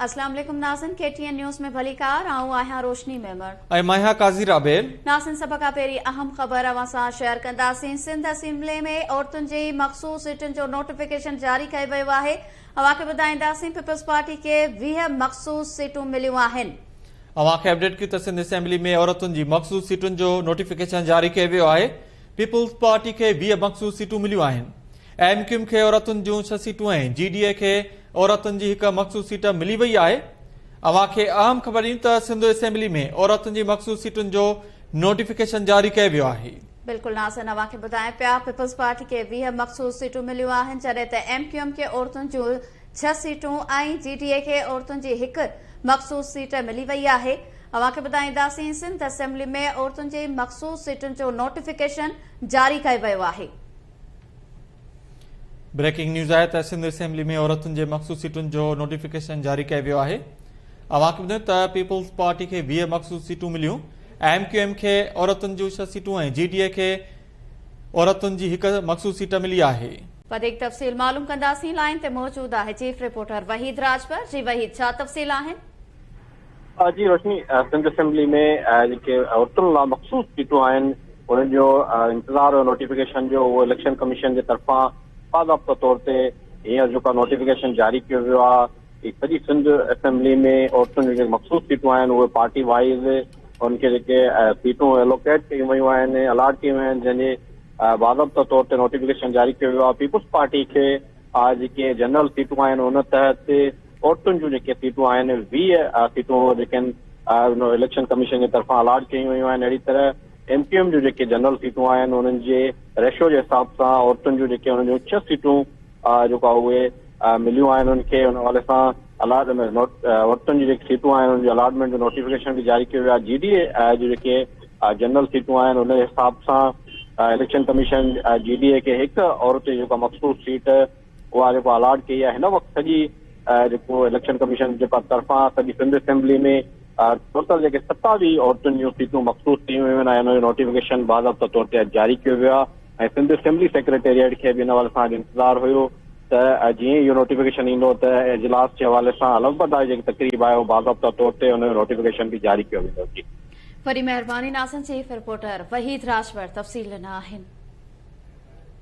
अस्सलाम वालेकुम नाज़िन, KTN news में भली कार आऊं आहियां रोशनी मेमर ऐं मां काज़ी राबेल। नाज़िन सभ खां पहिरीं अहम ख़बर अवां सां शेयर कंदासीं। सिंध असेंबली में औरतुनि जी मख़सूस सीटुनि जो नोटिफिकेशन जारी कयो वियो आहे। अवां खे ॿुधाईंदासीं पीपल्स पार्टी खे 20 मख़सूस सीटूं मिलियूं आहिनि। अवां खे अपडेट कयूं त सिंध असेंबली में औरतुनि जी मख़सूस सीटुनि जो नोटिफिकेशन जारी कयो वियो आहे। पीपल्स पार्टी खे 20 मख़सूस सीटूं मिलियूं आहिनि। MQM खे औरतुनि जूं 6 सीटूं ऐं GDA खे औरतुनि जी हिक मख़सूस सीट मिली वई आहे। अवां खे अहम ख़बर ॾियूं त सिंध असेंबली में औरतुनि जी मख़सूस सीटुनि जो नोटिफिकेशन जारी कयो वियो आहे। बिल्कुल नाज़िन, अवां खे ॿुधाए पिया पीपल्स पार्टी खे 20 मख़सूस सीटूं मिलियूं आहिनि, जॾहिं त MQM खे औरतुनि जूं 6 सीटूं ऐं GDA खे औरतुनि जी हिक मख़सूस सीट मिली वई आहे। अवां खे ॿुधाईंदासीं सिंध असेंबली में औरतुनि जी मख़सूस सीटुनि जो नोटिफिकेशन जारी कयो वियो आहे। ब्रेकिंग न्यूज़ आहे त सिंध असेंबली में औरतुनि जे मख़सूस सीटुनि जो नोटिफिकेशन जारी कयो वियो आहे। अवां खे ॿुधायूं त पीपल्स पार्टी खे 20 मख़सूस सीटूं मिलियूं। MQM खे औरतुनि जूं 6 सीटूं ऐं GDA खे औरतुनि जी हिक मख़सूस सीट मिली आहे। वधीक तफ़सील मालूम कंदासीं। लाइन ते मौजूद आहे चीफ रिपोर्टर वहीद राजभर। जी वहीद, छा तफ़सील आहिनि? जी रोशनी, सिंध असेंबली में जेके औरतुनि लाइ मख़सूस सीटूं आहिनि उन्हनि जो इंतज़ार नोटिफिकेशन जो उहो इलेक्शन कमीशन जे तरफ़ां बाज़ाब्ता तौर ते हींअर जेका नोटिफिकेशन जारी कयो वियो आहे। सॼी सिंध असेंबली में औरतुनि जूं जेके मख़सूस सीटूं आहिनि उहे पार्टी वाइज़ उनखे जेके सीटूं एलोकेट कयूं वियूं आहिनि, अलाट कयूं वियूं आहिनि, जंहिंजे बाज़ाब्ता तौर ते नोटिफिकेशन जारी कयो वियो आहे। पीपल्स पार्टी खे जेके जनरल सीटूं आहिनि उन तहत औरतुनि जूं जेके सीटूं आहिनि 20 सीटूं जेके आहिनि इलेक्शन कमीशन जे तरफ़ां अलाट कयूं वियूं आहिनि। अहिड़ी तरह MQM जूं जेके जनरल सीटूं आहिनि उन्हनि जे रेशो जे हिसाब सां औरतुनि जूं जेके उन्हनि जूं 6 सीटूं जेका उहे मिलियूं आहिनि उनखे उन हवाले सां औरतुनि जी जेके सीटूं आहिनि उनजी अलाटमेंट जो नोटिफिकेशन बि जारी कयो वियो आहे। GDA जूं जेके जनरल सीटूं आहिनि उन जे हिसाब सां इलेक्शन कमीशन GDA खे हिकु औरत जी जेका मख़सूस सीट उहा जेको अलाट कई आहे। हिन वक़्तु सॼी जेको इलेक्शन कमीशन जे तरफ़ां सॼी सिंध असेंबली में टोटल जेके 27 औरतुनि जूं सीटूं मख़सूस कयूं वियूं आहिनि। हुनजो नोटिफिकेशन बाज़ाब्ता तौर ते जारी कयो वियो आहे ऐं सिंध असेंबली सेक्रेटेरिएट खे बि हिन हवाले सां इंतज़ारु हुयो त जीअं इहो नोटिफिकेशन ईंदो त इजलास जे हवाले सां अलॻि जेकी तक़रीब आहे बाज़ाब्ता तौर ते हुनजो नोटिफिकेशन बि जारी कयो वेंदो। वरी महिरबानी नाज़िन, चीफ रिपोर्टर वहीद राजभर तफ़सील ॾिना आहिनि।